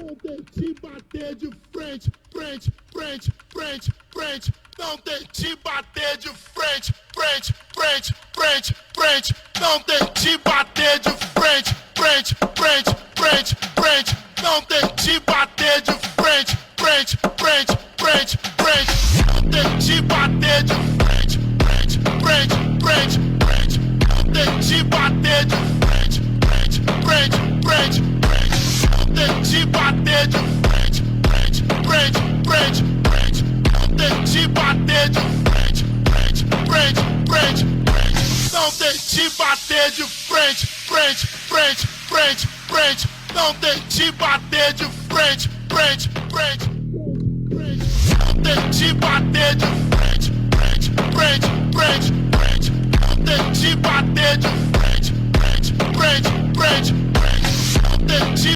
Não tente bater de frente, frente, frente, frente, frente. Não tente bater de frente, frente, frente, frente, frente. Não tente bater de frente, frente, frente, frente, frente. Não tente bater de frente, frente, frente, frente, frente. Não tente bater de frente, frente, frente, frente, frente. Não tente bater de frente, frente, frente, frente, frente. Não tente bater de frente, frente, frente, frente, frente. Não tente bater de frente, frente, frente, frente, frente. Não tente bater de frente, frente, frente, frente, frente. Não tente bater de frente, frente, frente, frente. Não tente bater de frente, frente, frente, frente, frente. Não tente bater de frente, frente, frente, frente, frente. Não tente